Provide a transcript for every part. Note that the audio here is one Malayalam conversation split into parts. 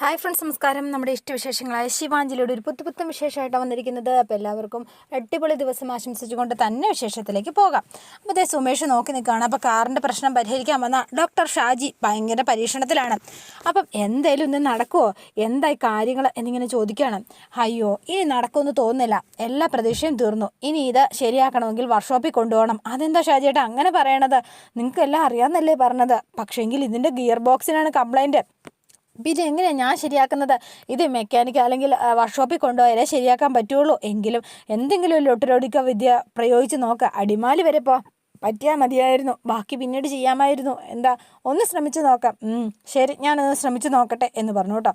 ഹായ് ഫ്രണ്ട്സ്, നമസ്കാരം. നമ്മുടെ ഇഷ്ടവിശേഷങ്ങളായ ശിവാഞ്ജലിയുടെ ഒരു പുത്തും വിശേഷമായിട്ടാണ് വന്നിരിക്കുന്നത്. അപ്പോൾ എല്ലാവർക്കും അടിപൊളി ദിവസം ആശംസിച്ചുകൊണ്ട് തന്നെ വിശേഷത്തിലേക്ക് പോകാം. അപ്പോൾ അതേ സുമേഷ് നോക്കി നിൽക്കുകയാണ്. അപ്പോൾ കാറിൻ്റെ പ്രശ്നം പരിഹരിക്കാൻ വന്ന ഡോക്ടർ ഷാജി ഭയങ്കര പരീക്ഷണത്തിലാണ്. അപ്പം എന്തായാലും ഇന്ന് നടക്കുമോ, എന്തായി കാര്യങ്ങൾ എന്നിങ്ങനെ ചോദിക്കുകയാണ്. അയ്യോ, ഇനി നടക്കുമെന്ന് തോന്നുന്നില്ല, എല്ലാ പ്രതീക്ഷയും തീർന്നു. ഇനി ഇത് ശരിയാക്കണമെങ്കിൽ വർക്ക്ഷോപ്പിൽ കൊണ്ടുപോകണം. അതെന്താ ഷാജിയേട്ടാ അങ്ങനെ പറയണത്? നിങ്ങൾക്കെല്ലാം അറിയാമെന്നല്ലേ പറഞ്ഞത്? പക്ഷേങ്കിൽ ഇതിൻ്റെ ഗിയർ ബോക്സിനാണ് കംപ്ലൈൻറ്റ്. പിന്നെ എങ്ങനെയാണ് ഞാൻ ശരിയാക്കുന്നത്? ഇത് മെക്കാനിക്ക് അല്ലെങ്കിൽ വർക്ക്ഷോപ്പിൽ കൊണ്ടുപോയാലേ ശരിയാക്കാൻ പറ്റുള്ളൂ. എങ്കിലും എന്തെങ്കിലും ഒരു ലൊട്ടിലൊടിക്ക വിദ്യ പ്രയോഗിച്ച് നോക്കുക. അടിമാലി വരെ പറ്റിയാൽ മതിയായിരുന്നു, ബാക്കി പിന്നീട് ചെയ്യാമായിരുന്നു. എന്താ, ഒന്ന് ശ്രമിച്ച് നോക്കാം. ശരി, ഞാനൊന്ന് ശ്രമിച്ച് നോക്കട്ടെ എന്ന് പറഞ്ഞു കേട്ടോ.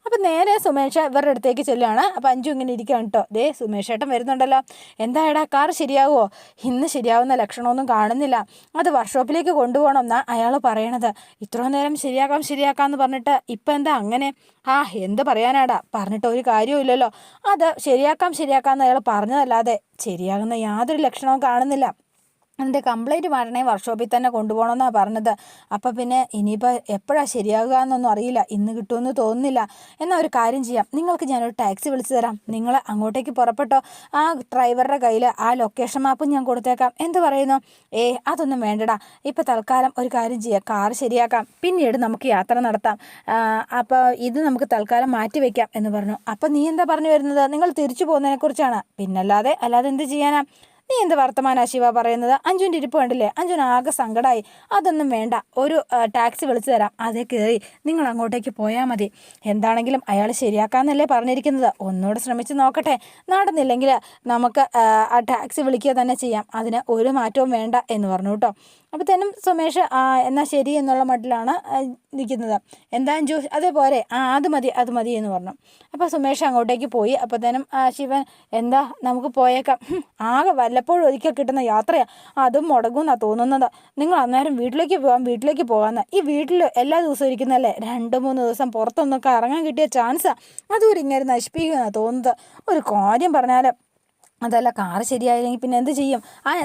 അപ്പം നേരെ സുമേഷ് ഇവരുടെ അടുത്തേക്ക് ചെല്ലുകയാണ്. അപ്പം അഞ്ചു ഇങ്ങനെ ഇരിക്കുകയാണ് കേട്ടോ. ദേ സുമേഷ് ഏട്ടൻ വരുന്നുണ്ടല്ലോ. എന്തായടാ, കാർ ശരിയാവുമോ? ഇന്ന് ശരിയാവുന്ന ലക്ഷണമൊന്നും കാണുന്നില്ല. അത് വർക്ക്ഷോപ്പിലേക്ക് കൊണ്ടുപോകണം എന്നാണ് അയാൾ പറയണത്. ഇത്ര നേരം ശരിയാക്കാമെന്ന് പറഞ്ഞിട്ട് ഇപ്പം എന്താ അങ്ങനെ? എന്ത് പറയാനാടാ, പറഞ്ഞിട്ട് ഒരു കാര്യവും അത് ശരിയാക്കാമെന്ന് അയാൾ പറഞ്ഞതല്ലാതെ ശരിയാകുന്ന യാതൊരു ലക്ഷണവും കാണുന്നില്ല. അതിൻ്റെ കംപ്ലൈൻറ്റ് മാറണേ വർക്ക്ഷോപ്പിൽ തന്നെ കൊണ്ടുപോകണമെന്നാണ് പറഞ്ഞത്. അപ്പം പിന്നെ ഇനിയിപ്പോൾ എപ്പോഴാണ് ശരിയാകുക എന്നൊന്നും അറിയില്ല. ഇന്ന് കിട്ടുമെന്ന് തോന്നുന്നില്ല. എന്നാൽ ഒരു കാര്യം ചെയ്യാം, നിങ്ങൾക്ക് ഞാനൊരു ടാക്സി വിളിച്ചു തരാം. നിങ്ങൾ അങ്ങോട്ടേക്ക് പുറപ്പെട്ടോ. ആ ഡ്രൈവറുടെ കയ്യിൽ ആ ലൊക്കേഷൻ മാപ്പും ഞാൻ കൊടുത്തേക്കാം. എന്ത് പറയുന്നു? അതൊന്നും വേണ്ടടാ, ഇപ്പം തൽക്കാലം ഒരു കാര്യം ചെയ്യാം, കാർ ശരിയാക്കാം, പിന്നീട് നമുക്ക് യാത്ര നടത്താം. അപ്പോൾ ഇത് നമുക്ക് തൽക്കാലം മാറ്റി വയ്ക്കാം എന്ന് പറഞ്ഞു. അപ്പം നീ എന്താ പറഞ്ഞു വരുന്നത്? നിങ്ങൾ തിരിച്ചു പോകുന്നതിനെക്കുറിച്ചാണ്. പിന്നല്ലാതെ എന്ത് ചെയ്യാനാ? നീ എന്ത് വർത്തമാനാ ശിവ പറയുന്നത്? അഞ്ജുവിൻ്റെ ഇരിപ്പ് കണ്ടില്ലേ? അഞ്ജുവിന് ആകെ സങ്കടമായി. അതൊന്നും വേണ്ട, ഒരു ടാക്സി വിളിച്ചു തരാം, അതേ കയറി നിങ്ങൾ അങ്ങോട്ടേക്ക് പോയാൽ മതി. എന്താണെങ്കിലും അയാൾ ശരിയാക്കാമെന്നല്ലേ പറഞ്ഞിരിക്കുന്നത്. ഒന്നുകൂടെ ശ്രമിച്ച് നോക്കട്ടെ. നടന്നില്ലെങ്കിൽ നമുക്ക് ആ ടാക്സി വിളിക്കുക തന്നെ ചെയ്യാം. അതിന് ഒരു മാറ്റവും വേണ്ട എന്ന് പറഞ്ഞു കേട്ടോ. അപ്പോൾ തന്നെ സുമേഷ് എന്നാൽ ശരി എന്നുള്ള മട്ടിലാണ് നിൽക്കുന്നത്. എന്താ അഞ്ജു, അതേപോലെ അത് മതി എന്ന് പറഞ്ഞു. അപ്പോൾ സുമേഷ് അങ്ങോട്ടേക്ക് പോയി. അപ്പോഴത്തേനും ശിവൻ എന്താ നമുക്ക് പോയേക്കാം, ആകെ വല്ലപ്പോഴും ഒരിക്കൽ കിട്ടുന്ന യാത്രയാണ്, അതും മുടങ്ങുമെന്നാണ് തോന്നുന്നത്. നിങ്ങൾ അന്നേരം വീട്ടിലേക്ക് പോകാമെന്ന്. ഈ വീട്ടിൽ എല്ലാ ദിവസവും ഇരിക്കുന്നതല്ലേ, 2-3 ദിവസം പുറത്തൊന്നൊക്കെ ഇറങ്ങാൻ കിട്ടിയ ചാൻസാണ്, അതും ഇങ്ങനെ നശിപ്പിക്കുമെന്നാണ് തോന്നുന്നത്. ഒരു കാര്യം പറഞ്ഞാൽ അതല്ല, കാറ് ശരിയായില്ലെങ്കിൽ പിന്നെ എന്ത് ചെയ്യും?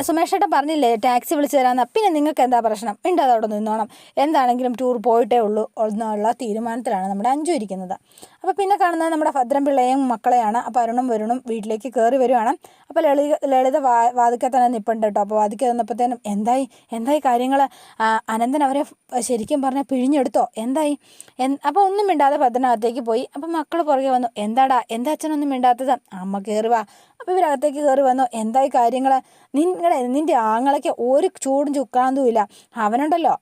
സുമേഷേട്ടൻ പറഞ്ഞില്ലേ ടാക്സി വിളിച്ചു തരാമെന്ന്. പിന്നെ നിങ്ങൾക്ക് എന്താ പ്രശ്നം? മിണ്ടാതെ അവിടെ നിന്നോണം. എന്താണെങ്കിലും ടൂർ പോയിട്ടേ ഉള്ളൂ എന്നുള്ള തീരുമാനത്തിലാണ് നമ്മുടെ അഞ്ജു ഇരിക്കുന്നത്. അപ്പോൾ പിന്നെ കാണുന്നത് നമ്മുടെ ഭദ്രംപിള്ളയും മക്കളെയാണ്. അപ്പോൾ അരുണും വരുണും വീട്ടിലേക്ക് കയറി വരുവാണ്. അപ്പോൾ ലളിത വാതിക്കൽ തന്നെ നിൽപ്പുണ്ട് കേട്ടോ. അപ്പോൾ വാതിക്കൽ നിന്നപ്പോഴത്തേനും എന്തായി കാര്യങ്ങൾ? അനന്തൻ അവരെ ശരിക്കും പറഞ്ഞാൽ പിഴിഞ്ഞെടുത്തോ? എന്തായി? അപ്പോൾ ഒന്നും മിണ്ടാതെ ഭദ്രനകത്തേക്ക് പോയി. അപ്പം മക്കൾ പുറകെ വന്നു. എന്താ അച്ഛനൊന്നും മിണ്ടാത്തത്? അമ്മ കയറി വാ. അപ്പോൾ ഇവരകത്തേക്ക് കയറി വന്നു. എന്തായി കാര്യങ്ങൾ? നിൻ്റെ ആങ്ങളയ്ക്ക് ഒരു ചൂടും ചുക്കാന്തും ഇല്ല. അവനുണ്ടല്ലോ,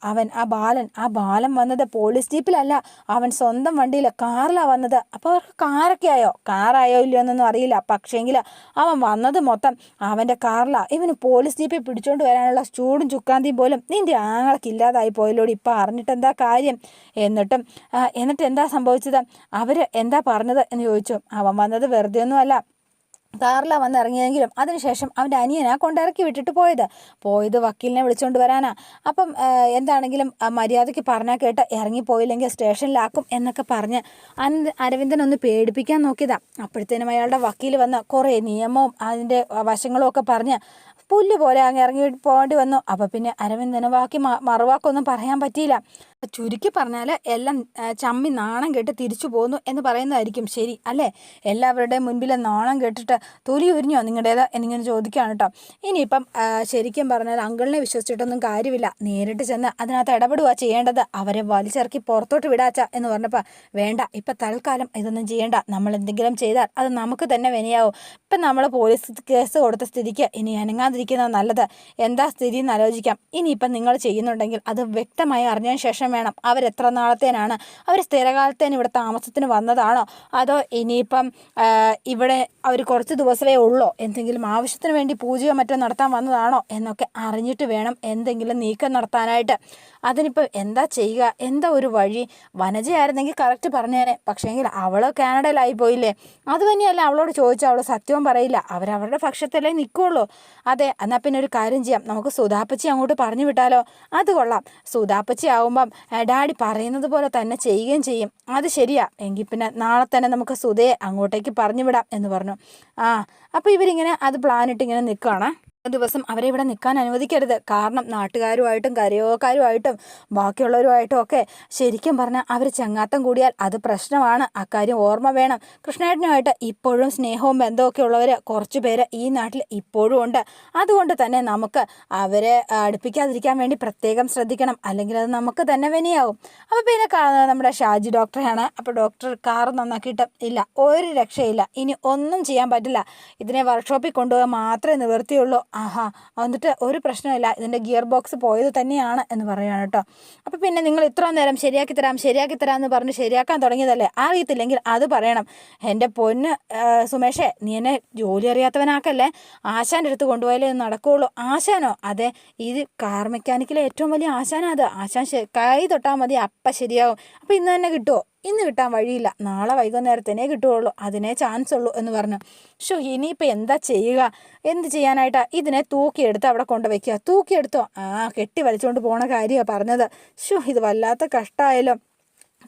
ആ ബാലൻ വന്നത് പോലീസ് ജീപ്പിലല്ല, അവൻ സ്വന്തം വണ്ടിയിൽ കാറിലാണ് വന്നത്. അപ്പോൾ അവർക്ക് കാറായോ ഇല്ലയോ എന്നൊന്നും അറിയില്ല. പക്ഷേങ്കിൽ അവൻ വന്നത് മൊത്തം അവൻ്റെ കാറിലാണ്. ഇവന് പോലീസ് ജീപ്പിൽ പിടിച്ചുകൊണ്ട് വരാനുള്ള ചൂടും ചുക്കാന്തിയും പോലും നിൻ്റെ ആങ്ങളയ്ക്ക് ഇല്ലാതായി പോയല്ലോടി. ഇപ്പം അറിഞ്ഞിട്ട് എന്താ കാര്യം? എന്നിട്ട് എന്താ സംഭവിച്ചത്? അവർ എന്താ പറഞ്ഞത് എന്ന് ചോദിച്ചു. അവൻ വന്നത് വെറുതെ ഒന്നുമല്ല, കാറിലാണ് വന്ന് ഇറങ്ങിയെങ്കിലും അതിനുശേഷം അവൻ്റെ അനിയനാണ് കൊണ്ടിറക്കി വിട്ടിട്ട് പോയത് വക്കീലിനെ വിളിച്ചുകൊണ്ട് വരാനാ. അപ്പം എന്താണെങ്കിലും മര്യാദയ്ക്ക് പറഞ്ഞാൽ കേട്ട് ഇറങ്ങിപ്പോയില്ലെങ്കിൽ സ്റ്റേഷനിലാക്കും എന്നൊക്കെ പറഞ്ഞ് അരവിന്ദനൊന്ന് പേടിപ്പിക്കാൻ നോക്കിയതാണ്. അപ്പോഴത്തേനും അയാളുടെ വക്കീൽ വന്ന് കുറേ നിയമവും അതിൻ്റെ വശങ്ങളും ഒക്കെ പറഞ്ഞ് പുല്ല് പോലെ അങ്ങ് ഇറങ്ങി പോകേണ്ടി വന്നു. അപ്പോൾ പിന്നെ അരവിന്ദന് മറുവാക്കൊന്നും പറയാൻ പറ്റിയില്ല. ചുരുക്കി പറഞ്ഞാൽ എല്ലാം ചമ്മി നാണം കേട്ട് തിരിച്ചു പോന്നു എന്ന് പറയുന്നതായിരിക്കും ശരി അല്ലേ? എല്ലാവരുടെയും മുൻപിൽ നാണം കേട്ടിട്ട് തൊലി ഉരിഞ്ഞോ നിങ്ങളുടേത് എന്നിങ്ങനെ ചോദിക്കുകയാണ് കേട്ടോ. ഇനിയിപ്പം ശരിക്കും പറഞ്ഞാൽ അങ്കിളിനെ വിശ്വസിച്ചിട്ടൊന്നും കാര്യമില്ല, നേരിട്ട് ചെന്ന് അതിനകത്ത് ഇടപെടുക ചെയ്യേണ്ടത്. അവരെ വലിച്ചിറക്കി പുറത്തോട്ട് വിടാച്ച എന്ന് പറഞ്ഞപ്പോൾ വേണ്ട, ഇപ്പം തൽക്കാലം ഇതൊന്നും ചെയ്യേണ്ട, നമ്മൾ എന്തെങ്കിലും ചെയ്താൽ അത് നമുക്ക് തന്നെ വിനയാവും. ഇപ്പം നമ്മൾ പോലീസ് കേസ് കൊടുത്ത സ്ഥിതിക്ക് ഇനി അനങ്ങാതിരിക്കുന്നത് നല്ലത്. എന്താ സ്ഥിതി എന്ന് ആലോചിക്കാം. ഇനിയിപ്പം നിങ്ങൾ ചെയ്യുന്നുണ്ടെങ്കിൽ അത് വ്യക്തമായി അറിഞ്ഞതിന് ശേഷം വേണം. അവരെത്ര നാളത്തേനാണ്? അവർ സ്ഥിരകാലത്തേന് ഇവിടെ താമസത്തിന് വന്നതാണോ, അതോ ഇനിയിപ്പം ഇവിടെ അവർ കുറച്ച് ദിവസമേ ഉള്ളോ, എന്തെങ്കിലും ആവശ്യത്തിന് വേണ്ടി പൂജയോ മറ്റോ നടത്താൻ വന്നതാണോ എന്നൊക്കെ അറിഞ്ഞിട്ട് വേണം എന്തെങ്കിലും നീക്കം നടത്താനായിട്ട്. അതിനിപ്പോൾ എന്താ ചെയ്യുക? എന്താ ഒരു വഴി? വനജയായിരുന്നെങ്കിൽ കറക്റ്റ് പറഞ്ഞേനെ. പക്ഷേങ്കിൽ അവൾ കാനഡയിലായി പോയില്ലേ. അത് തന്നെയല്ല, അവളോട് ചോദിച്ചാൽ അവൾ സത്യവും പറയില്ല. അവരവരുടെ പക്ഷത്തല്ലേ നിൽക്കുകയുള്ളൂ. അതെ, എന്നാൽ പിന്നെ ഒരു കാര്യം ചെയ്യാം, നമുക്ക് സുധാപ്പച്ചി അങ്ങോട്ട് പറഞ്ഞു വിട്ടാലോ? അത് കൊള്ളാം. സുധാപ്പച്ചി ആവുമ്പം ഡാഡി പറയുന്നത് പോലെ തന്നെ ചെയ്യുകയും ചെയ്യും. അത് ശരിയാ. എങ്കിൽ പിന്നെ നാളെ തന്നെ നമുക്ക് സുധയെ അങ്ങോട്ടേക്ക് പറഞ്ഞു വിടാം എന്ന് പറഞ്ഞു. അപ്പോൾ ഇവരിങ്ങനെ അത് പ്ലാനിട്ട് ഇങ്ങനെ നിൽക്കുകയാണ്. ദിവസം അവരെ ഇവിടെ നിൽക്കാൻ അനുവദിക്കരുത്. കാരണം നാട്ടുകാരുമായിട്ടും കരയോക്കാരുമായിട്ടും ബാക്കിയുള്ളവരുമായിട്ടും ഒക്കെ ശരിക്കും പറഞ്ഞാൽ അവർ ചങ്ങാത്തം കൂടിയാൽ അത് പ്രശ്നമാണ്. അക്കാര്യം ഓർമ്മ വേണം. കൃഷ്ണേട്ടനുമായിട്ട് ഇപ്പോഴും സ്നേഹവും ബന്ധമൊക്കെ ഉള്ളവർ കുറച്ച് പേര് ഈ നാട്ടിൽ ഇപ്പോഴും ഉണ്ട്. അതുകൊണ്ട് തന്നെ നമുക്ക് അവരെ അടുപ്പിക്കാതിരിക്കാൻ വേണ്ടി പ്രത്യേകം ശ്രദ്ധിക്കണം. അല്ലെങ്കിൽ അത് നമുക്ക് തന്നെ വിനയാകും. അപ്പോൾ പിന്നെ നമ്മുടെ ഷാജി ഡോക്ടറെയാണ്. അപ്പോൾ ഡോക്ടർ കാർ നന്നാക്കിയിട്ട് ഇല്ല, ഒരു രക്ഷയില്ല, ഇനി ഒന്നും ചെയ്യാൻ പറ്റില്ല, ഇതിനെ വർക്ക്ഷോപ്പിൽ കൊണ്ടുപോകാൻ മാത്രമേ നിവൃത്തിയുള്ളൂ. ആഹാ, എന്നിട്ട് ഒരു പ്രശ്നമില്ല, ഇതിൻ്റെ ഗിയർ ബോക്സ് പോയത് തന്നെയാണ് എന്ന് പറയുകയാണ് കേട്ടോ. അപ്പോൾ പിന്നെ നിങ്ങൾ ഇത്ര നേരം ശരിയാക്കി തരാം എന്ന് പറഞ്ഞ് ശരിയാക്കാൻ തുടങ്ങിയതല്ലേ, അറിയത്തില്ലെങ്കിൽ അത് പറയണം. എൻ്റെ പൊന്ന് സുമേഷേ, നീ എന്നെ ജോലി അറിയാത്തവനാക്കല്ലേ. ആശാൻ്റെ അടുത്ത് കൊണ്ടുപോയാലേ നടക്കുകയുള്ളൂ. ആശാനോ? അതെ, ഇത് കാർ മെക്കാനിക്കിലെ ഏറ്റവും വലിയ ആശാനാ അത്. ആശാൻ കൈ തൊട്ടാൽ മതി, അപ്പം ശരിയാവും. അപ്പോൾ ഇന്ന് തന്നെ കിട്ടുമോ? ഇന്ന് കിട്ടാൻ വഴിയില്ല, നാളെ വൈകുന്നേരത്തിനേ കിട്ടുകയുള്ളൂ, അതിനേ ചാൻസ് ഉള്ളൂ എന്ന് പറഞ്ഞു. ഇനിയിപ്പോൾ എന്താ ചെയ്യുക? എന്ത് ചെയ്യാനായിട്ടാ? ഇതിനെ തൂക്കിയെടുത്ത് അവിടെ കൊണ്ടുവയ്ക്കുക. തൂക്കിയെടുത്തോ? കെട്ടി വലിച്ചുകൊണ്ട് പോണ കാര്യമാണ് പറഞ്ഞത്. ഇത് വല്ലാത്ത കഷ്ടമായാലും.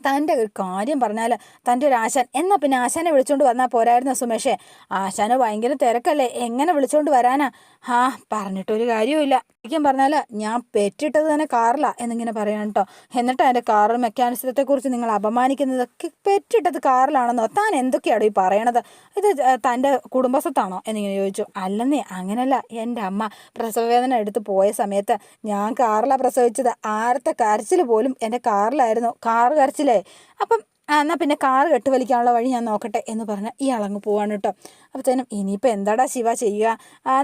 തൻ്റെ ഒരു കാര്യം പറഞ്ഞാൽ തൻ്റെ ഒരു ആശാൻ, എന്നാൽ പിന്നെ ആശാനെ വിളിച്ചുകൊണ്ട് വന്നാൽ പോരായിരുന്നു സുമേഷേ? ആശാന് ഭയങ്കര തിരക്കല്ലേ, എങ്ങനെ വിളിച്ചുകൊണ്ട് വരാനാ? പറഞ്ഞിട്ടൊരു കാര്യവുമില്ല. ശരിക്കും പറഞ്ഞാൽ ഞാൻ പെറ്റിട്ടത് തന്നെ കാറിലാണ് എന്നിങ്ങനെ പറയാൻ കേട്ടോ. എന്നിട്ട് എൻ്റെ കാർ മെക്കാനിസത്തെക്കുറിച്ച് നിങ്ങൾ അപമാനിക്കുന്നതൊക്കെ പെറ്റിട്ടത് കാറിലാണെന്നോ? താൻ എന്തൊക്കെയാണോ ഈ പറയണത്? ഇത് തൻ്റെ കുടുംബസ്വത്താണോ എന്നിങ്ങനെ ചോദിച്ചു. അല്ലെന്നേ, അങ്ങനെയല്ല, എൻ്റെ അമ്മ പ്രസവവേദന എടുത്ത് പോയ സമയത്ത് ഞാൻ കാറിലാണ് പ്രസവിച്ചത്. ആരത്തെ കരച്ചിൽ പോലും എൻ്റെ കാറിലായിരുന്നു. കാറ് കരച്ചിലേ. അപ്പം എന്നാൽ പിന്നെ കാറ് കെട്ടുവലിക്കാനുള്ള വഴി ഞാൻ നോക്കട്ടെ എന്ന് പറഞ്ഞ് ഇയാളങ്ങ് പോവാണ് കേട്ടോ. അപ്പോഴത്തേനും ഇനിയിപ്പോൾ എന്താടാ ശിവ ചെയ്യുക?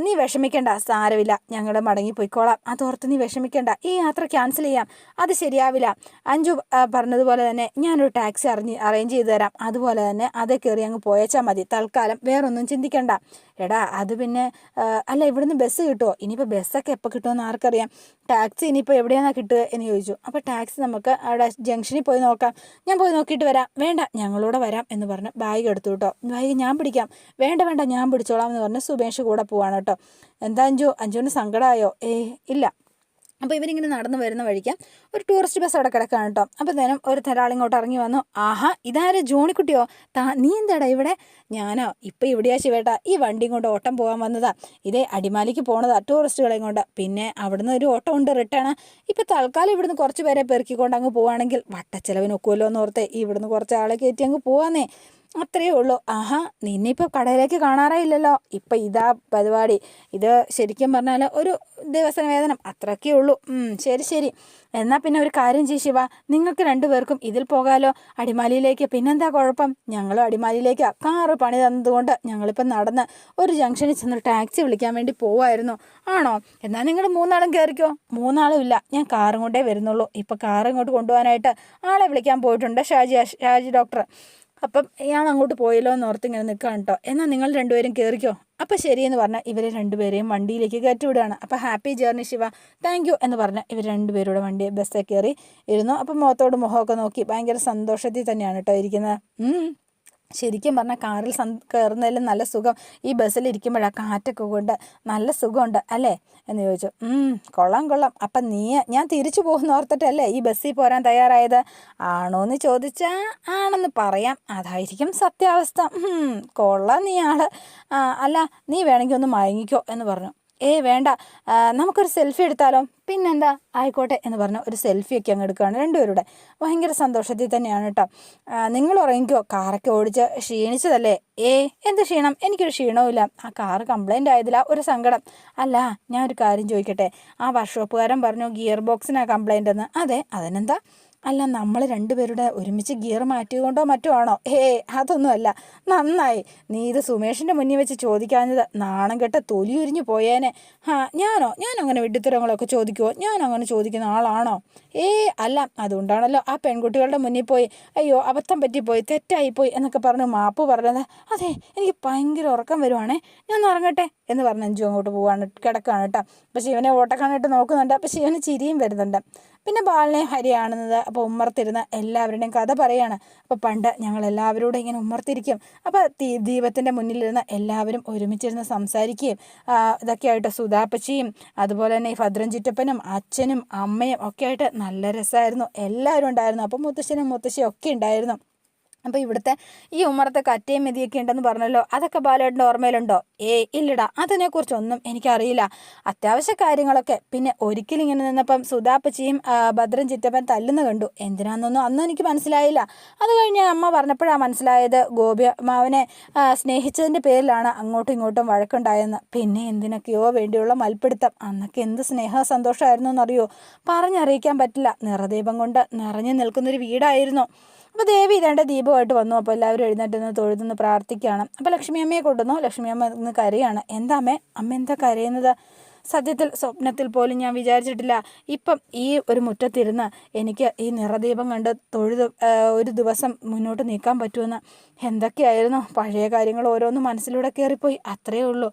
നീ വിഷമിക്കേണ്ട, സാരമില്ല, ഞങ്ങൾ മടങ്ങിപ്പോയിക്കോളാം, അതോർത്ത് നീ വിഷമിക്കേണ്ട, ഈ യാത്ര ക്യാൻസൽ ചെയ്യാം, അത് ശരിയാവില്ല. അഞ്ജു പറഞ്ഞതുപോലെ തന്നെ ഞാനൊരു ടാക്സി അറേഞ്ച് ചെയ്ത് തരാം, അതുപോലെ തന്നെ അതേ കയറി അങ്ങ് പോയേച്ചാൽ മതി, തൽക്കാലം വേറൊന്നും ചിന്തിക്കണ്ട. എടാ, അത് പിന്നെ അല്ല, ഇവിടുന്ന് ബസ് കിട്ടുമോ? ഇനിയിപ്പോൾ ബസ്സൊക്കെ എപ്പോൾ കിട്ടുമെന്ന് ആർക്കറിയാം. ടാക്സി ഇനിയിപ്പോൾ എവിടെയാണോ കിട്ടുക എന്ന് ചോദിച്ചു. അപ്പോൾ ടാക്സി നമുക്ക് അവിടെ ജംഗ്ഷനിൽ പോയി നോക്കാം, ഞാൻ പോയി നോക്കിയിട്ട് വരാം. വേണ്ട, ഞങ്ങളൂടെ വരാം എന്ന് പറഞ്ഞ് ബാഗ് എടുത്തു കേട്ടോ. ബാഗ് ഞാൻ പിടിക്കാം. വേണ്ട, ഞാൻ പിടിച്ചോളാം എന്ന് പറഞ്ഞ് സുമേഷ് കൂടെ പോവാണ് കേട്ടോ. എന്താ അഞ്ജുവിന് സങ്കടമായോ? ഇല്ല. അപ്പോൾ ഇവരിങ്ങനെ നടന്നു വരുന്ന വഴിക്ക് ഒരു ടൂറിസ്റ്റ് ബസ് അവിടെ കിടക്കുകയാണ് കേട്ടോ. അപ്പോഴത്തേനും ഒരാളിങ്ങോട്ട് ഇറങ്ങി വന്നു. ഇതാരും ജോണിക്കുട്ടിയോ? നീ എന്താടാ ഇവിടെ? ഞാനോ ഇപ്പം ഇവിടെയാ ശിവേട്ടാ, ഈ വണ്ടിയും കൊണ്ട് ഓട്ടം പോകാൻ വന്നതാ. ഇതേ അടിമാലിക്ക് പോണതാ ടൂറിസ്റ്റുകളെയും കൊണ്ട്. പിന്നെ അവിടുന്ന് ഒരു ഓട്ടം ഉണ്ട് റിട്ടേണ്. ഇപ്പം തൽക്കാലം ഇവിടുന്ന് കുറച്ച് പേരെ പെറുക്കിക്കൊണ്ട് അങ്ങ് പോവുകയാണെങ്കിൽ വട്ടച്ചെലവിന് ഒക്കുമല്ലോ എന്ന് ഓർത്തേ ഇവിടുന്ന് കുറച്ച് ആളെ കയറ്റി അങ്ങ് പോവാന്നേ. അത്രയേ ഉള്ളൂ. നിന്നെ ഇപ്പോൾ കടയിലേക്ക് കാണാറായില്ലല്ലോ. ഇപ്പം ഇതാ പരിപാടി. ഇത് ശരിക്കും പറഞ്ഞാൽ ഒരു ദിവസ വേതനം അത്രയൊക്കെ ഉള്ളൂ. ശരി. എന്നാൽ പിന്നെ ഒരു കാര്യം ചെയ്യ് ശിവ, നിങ്ങൾക്ക് രണ്ടുപേർക്കും ഇതിൽ പോകാമല്ലോ, അടിമാലിയിലേക്ക്. പിന്നെന്താ കുഴപ്പം? ഞങ്ങളും അടിമാലിയിലേക്ക് കാറ് പണി തന്നതുകൊണ്ട് ഞങ്ങളിപ്പം നടന്ന് ഒരു ജംഗ്ഷനിൽ ചെന്നൊരു ടാക്സി വിളിക്കാൻ വേണ്ടി പോവായിരുന്നു. ആണോ? എന്നാൽ നിങ്ങൾ മൂന്നാളും കയറിക്കോ. മൂന്നാളും ഇല്ല, ഞാൻ കാറും കൊണ്ടേ വരുന്നുള്ളൂ. ഇപ്പം കാറ് ഇങ്ങോട്ട് കൊണ്ടുപോകാനായിട്ട് ആളെ വിളിക്കാൻ പോയിട്ടുണ്ട് ഷാജി ഡോക്ടർ. അപ്പം ഞാൻ അങ്ങോട്ട് പോയല്ലോ എന്ന് ഓർത്ത് ഇങ്ങനെ നിൽക്കുകയാണ് കേട്ടോ. എന്നാൽ നിങ്ങൾ രണ്ടുപേരും കയറിക്കോ. അപ്പം ശരിയെന്ന് പറഞ്ഞാൽ ഇവരെ രണ്ടുപേരെയും വണ്ടിയിലേക്ക് കയറ്റി വിടുകയാണ്. അപ്പോൾ happy journey Shiva, thank you എന്ന് പറഞ്ഞാൽ ഇവർ രണ്ടുപേരുടെ വണ്ടി ബസ്സിൽ കയറി ഇരുന്നു. അപ്പം മുഖത്തോട് മുഖമൊക്കെ നോക്കി ഭയങ്കര സന്തോഷത്തിൽ തന്നെയാണ് കേട്ടോ ഇരിക്കുന്നത്. ശരിക്കും പറഞ്ഞാൽ കാറിൽ കയറുന്നതിലും നല്ല സുഖം ഈ ബസ്സിലിരിക്കുമ്പോഴാണ്. കാറ്റൊക്കെ കൊണ്ട് നല്ല സുഖമുണ്ട് അല്ലേ എന്ന് ചോദിച്ചു. കൊള്ളാം. അപ്പം ഞാൻ തിരിച്ചു പോകുന്ന ഓർത്തിട്ടല്ലേ ഈ ബസ്സിൽ പോരാൻ തയ്യാറായത്? ആണോ എന്ന് ചോദിച്ചാൽ ആണെന്ന് പറയാം, അതായിരിക്കും സത്യാവസ്ഥ. കൊള്ളാം നീ ആള്. അല്ല, നീ വേണമെങ്കിൽ ഒന്ന് മയങ്ങിക്കോ എന്ന് പറഞ്ഞു. വേണ്ട, നമുക്കൊരു സെൽഫി എടുത്താലോ? പിന്നെന്താ, ആയിക്കോട്ടെ എന്ന് പറഞ്ഞ് ഒരു സെൽഫിയൊക്കെ അങ്ങ് എടുക്കുകയാണ് രണ്ടുപേരുടെ. ഭയങ്കര സന്തോഷത്തിൽ തന്നെയാണ് കേട്ടോ. നിങ്ങൾ ഉറങ്ങിക്കോ, കാറൊക്കെ ഓടിച്ച് ക്ഷീണിച്ചതല്ലേ? എന്ത് ക്ഷീണം? എനിക്കൊരു ക്ഷീണവുമില്ല. ആ കാറ് കംപ്ലൈൻ്റ് ആയതില്ല ഒരു സങ്കടം. അല്ല, ഞാൻ ഒരു കാര്യം ചോദിക്കട്ടെ, ആ വർക്ക്ഷോപ്പുകാരൻ പറഞ്ഞു ഗിയർ ബോക്സിനാണ് കംപ്ലൈൻ്റ് എന്ന്. അതെ, അതിനെന്താ? അല്ല, നമ്മൾ രണ്ടുപേരുടെ ഒരുമിച്ച് ഗിയർ മാറ്റിയതുകൊണ്ടോ മറ്റോ ആണോ? അതൊന്നുമല്ല. നന്നായി നീ ഇത് സുമേഷിൻ്റെ മുന്നിൽ വെച്ച് ചോദിക്കാഞ്ഞത്. നാണം കെട്ട തൊലി ഉരിഞ്ഞു പോയേനെ. ഞാനോ? അങ്ങനെ വിഡ്ഢിത്തരങ്ങളൊക്കെ ചോദിക്കുമോ? ഞാൻ അങ്ങനെ ചോദിക്കുന്ന ആളാണോ? അല്ല, അതുകൊണ്ടാണല്ലോ ആ പെൺകുട്ടികളുടെ മുന്നിൽ പോയി അയ്യോ അബദ്ധം പറ്റിപ്പോയി, തെറ്റായിപ്പോയി എന്നൊക്കെ പറഞ്ഞ് മാപ്പ് പറഞ്ഞത്. അതെ, എനിക്ക് ഭയങ്കര ഉറക്കം വരുവാണേ, ഞാൻ ഉറങ്ങട്ടെ എന്ന് പറഞ്ഞ് അഞ്ജു അങ്ങോട്ട് കിടക്കുകയാണ് കേട്ടോ. അപ്പോൾ ശിവനെ ഓട്ടക്കണ്ണിട്ട് നോക്കുന്നുണ്ട്. അപ്പോൾ ശിവന് ചിരിയും വരുന്നുണ്ട്. പിന്നെ ബാലനെ ഹരിയാണെന്നത്. അപ്പോൾ ഉമ്മർത്തിരുന്ന് എല്ലാവരുടെയും കഥ പറയാണ്. അപ്പോൾ പണ്ട് ഞങ്ങൾ എല്ലാവരോടും ഇങ്ങനെ ഉമ്മർത്തിരിക്കും. അപ്പോൾ ദീപത്തിൻ്റെ മുന്നിലിരുന്ന് എല്ലാവരും ഒരുമിച്ചിരുന്ന് സംസാരിക്കുകയും ഇതൊക്കെ ആയിട്ട് സുധാപ്പച്ചിയും അതുപോലെ തന്നെ ഈ ഭദ്രൻ ചിറ്റപ്പനും അച്ഛനും അമ്മയും ഒക്കെ ആയിട്ട് നല്ല രസമായിരുന്നു. എല്ലാവരും ഉണ്ടായിരുന്നു. അപ്പോൾ മുത്തശ്ശനും മുത്തശ്ശിയും ഒക്കെ ഉണ്ടായിരുന്നു. അപ്പോൾ ഇവിടുത്തെ ഈ ഉമ്മറത്തെ കറ്റയും മെതിയൊക്കെ ഉണ്ടെന്ന് പറഞ്ഞല്ലോ, അതൊക്കെ ബാലേട്ടൻ്റെ ഓർമ്മയിലുണ്ടോ? ഇല്ലടാ, അതിനെക്കുറിച്ചൊന്നും എനിക്കറിയില്ല. അത്യാവശ്യ കാര്യങ്ങളൊക്കെ. പിന്നെ ഒരിക്കലും ഇങ്ങനെ നിന്നപ്പം സുധാപ്പച്ചിയും ഭദ്രൻ ചിറ്റപ്പൻ തല്ലുന്ന കണ്ടു. എന്തിനാണെന്നൊന്നും അന്നും എനിക്ക് മനസ്സിലായില്ല. അത് കഴിഞ്ഞ് അമ്മ പറഞ്ഞപ്പോഴാണ് മനസ്സിലായത് ഗോപി അമ്മാവനെ സ്നേഹിച്ചതിൻ്റെ പേരിലാണ് അങ്ങോട്ടും ഇങ്ങോട്ടും വഴക്കുണ്ടായെന്ന്. പിന്നെ എന്തിനൊക്കെയോ വേണ്ടിയുള്ള മൽപ്പിടുത്തം. അന്നൊക്കെ എന്ത് സ്നേഹ സന്തോഷമായിരുന്നു എന്നറിയോ, പറഞ്ഞറിയിക്കാൻ പറ്റില്ല. നിറദീപം കൊണ്ട് നിറഞ്ഞു നിൽക്കുന്നൊരു വീടായിരുന്നു. അപ്പോൾ ദേവി ഇതേണ്ട ദീപമായിട്ട് വന്നു. അപ്പോൾ എല്ലാവരും എഴുന്നേറ്റ് തൊഴുതെന്ന് പ്രാർത്ഥിക്കുകയാണ്. അപ്പോൾ ലക്ഷ്മി അമ്മയെ കൊണ്ടുവന്നു. ലക്ഷ്മി അമ്മ ഇന്ന് കരയാണ്. എന്താ അമ്മ എന്താ കരയുന്നത്? സത്യത്തിൽ സ്വപ്നത്തിൽ പോലും ഞാൻ വിചാരിച്ചിട്ടില്ല ഇപ്പം ഈ ഒരു മുറ്റത്തിരുന്ന് എനിക്ക് ഈ നിറദീപം കണ്ട് തൊഴുത് ഒരു ദിവസം മുന്നോട്ട് നീക്കാൻ പറ്റുമെന്ന്. എന്തൊക്കെയായിരുന്നു പഴയ കാര്യങ്ങൾ ഓരോന്നും മനസ്സിലൂടെ കയറിപ്പോയി, അത്രയേ ഉള്ളൂ.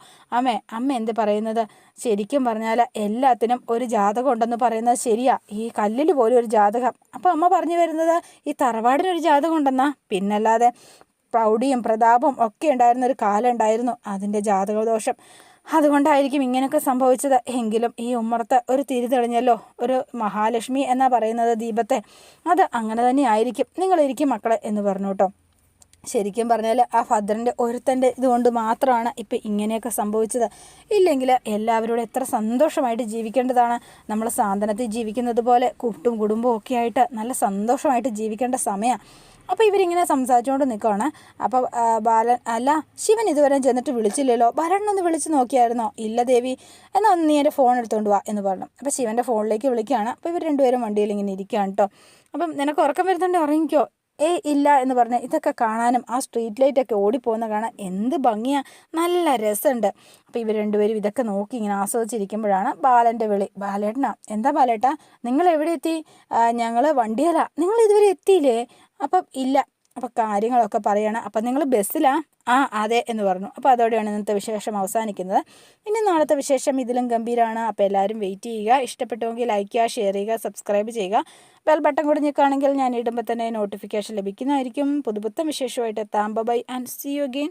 അമ്മ എന്ത് പറയുന്നത്? ശരിക്കും പറഞ്ഞാൽ എല്ലാത്തിനും ഒരു ജാതകം ഉണ്ടെന്ന് പറയുന്നത് ശരിയാ. ഈ കല്ലിൽ പോലും ഒരു ജാതകം. അപ്പോൾ അമ്മ പറഞ്ഞു വരുന്നത് ഈ തറവാടിനൊരു ജാതകം ഉണ്ടെന്നാ. പിന്നല്ലാതെ പ്രൗഢിയും പ്രതാപവും ഒക്കെ ഉണ്ടായിരുന്ന ഒരു കാലം ഉണ്ടായിരുന്നു, അതിൻ്റെ ജാതകദോഷം. അതുകൊണ്ടായിരിക്കും ഇങ്ങനെയൊക്കെ സംഭവിച്ചത്. എങ്കിലും ഈ ഉമ്മറത്ത് ഒരു തിരി തെളിഞ്ഞല്ലോ, ഒരു മഹാലക്ഷ്മി എന്നാ പറയുന്നത് ദീപത്തെ. അത് അങ്ങനെ തന്നെ ആയിരിക്കും. നിങ്ങളിരിക്കും മക്കളെ എന്ന് പറഞ്ഞു കേട്ടോ. ശരിക്കും പറഞ്ഞാൽ ആ ഭദ്രൻ്റെ ഒരുത്തൻ്റെ ഇതുകൊണ്ട് മാത്രമാണ് ഇപ്പം ഇങ്ങനെയൊക്കെ സംഭവിച്ചത്. ഇല്ലെങ്കിൽ എല്ലാവരോടും എത്ര സന്തോഷമായിട്ട് ജീവിക്കേണ്ടതാണ്. നമ്മൾ സാന്ത്വനത്തിൽ ജീവിക്കുന്നത് പോലെ കൂട്ടും കുടുംബവും ഒക്കെ ആയിട്ട് നല്ല സന്തോഷമായിട്ട് ജീവിക്കേണ്ട സമയമാണ്. അപ്പോൾ ഇവരിങ്ങനെ സംസാരിച്ചുകൊണ്ട് നിൽക്കുകയാണ്. അപ്പോൾ ബാലൻ, അല്ല ശിവൻ ഇതുവരെ ചെന്നിട്ട് വിളിച്ചില്ലല്ലോ, ബാലനൊന്ന് വിളിച്ച് നോക്കിയായിരുന്നോ? ഇല്ല ദേവി, എന്നാൽ ഒന്ന് നീ എൻ്റെ ഫോൺ എടുത്തുകൊണ്ട് വാ എന്ന് പറഞ്ഞു. അപ്പോൾ ശിവൻ്റെ ഫോണിലേക്ക് വിളിക്കുകയാണ്. അപ്പോൾ ഇവർ രണ്ടുപേരും വണ്ടിയിൽ ഇങ്ങനെ ഇരിക്കുകയാണ് കേട്ടോ. അപ്പം നിനക്ക് ഉറക്കം വരുന്നുണ്ട്, ഉറങ്ങിക്കോ? ഇല്ല എന്ന് പറഞ്ഞ് ഇതൊക്കെ കാണാനും ആ സ്ട്രീറ്റ് ലൈറ്റൊക്കെ ഓടിപ്പോകുന്ന കാണാൻ എന്ത് ഭംഗിയാണ്, നല്ല രസമുണ്ട്. അപ്പോൾ ഇവർ രണ്ടുപേരും ഇതൊക്കെ നോക്കി ഇങ്ങനെ ആസ്വദിച്ചിരിക്കുമ്പോഴാണ് ബാലൻ്റെ വിളി. ബാലേട്ടനാ, എന്താ ബാലേട്ടാ നിങ്ങൾ എവിടെ എത്തി? ഞങ്ങൾ വണ്ടിയല്ല. നിങ്ങൾ ഇതുവരെ എത്തിയില്ലേ? അപ്പം ഇല്ല. അപ്പോൾ കാര്യങ്ങളൊക്കെ പറയണം. അപ്പം നിങ്ങൾ ബസ്സിലാ? അതെ എന്ന് പറഞ്ഞു. അപ്പോൾ അതോടെയാണ് ഇന്നത്തെ വിശേഷം അവസാനിക്കുന്നത്. ഇനി നാളത്തെ വിശേഷം ഇതിലും ഗംഭീരമാണ്. അപ്പോൾ എല്ലാവരും വെയിറ്റ് ചെയ്യുക. ഇഷ്ടപ്പെട്ടുവെങ്കിൽ ലൈക്ക് ചെയ്യുക, ഷെയർ ചെയ്യുക, സബ്സ്ക്രൈബ് ചെയ്യുക. ബെൽ ബട്ടൺ കൂടി ഞെക്കുകയാണെങ്കിൽ ഞാൻ ഇടുമ്പോൾ തന്നെ നോട്ടിഫിക്കേഷൻ ലഭിക്കുന്നതായിരിക്കും. പുതുപുത്തൻ വിശേഷമായിട്ട് എത്താം. Bye and see you again.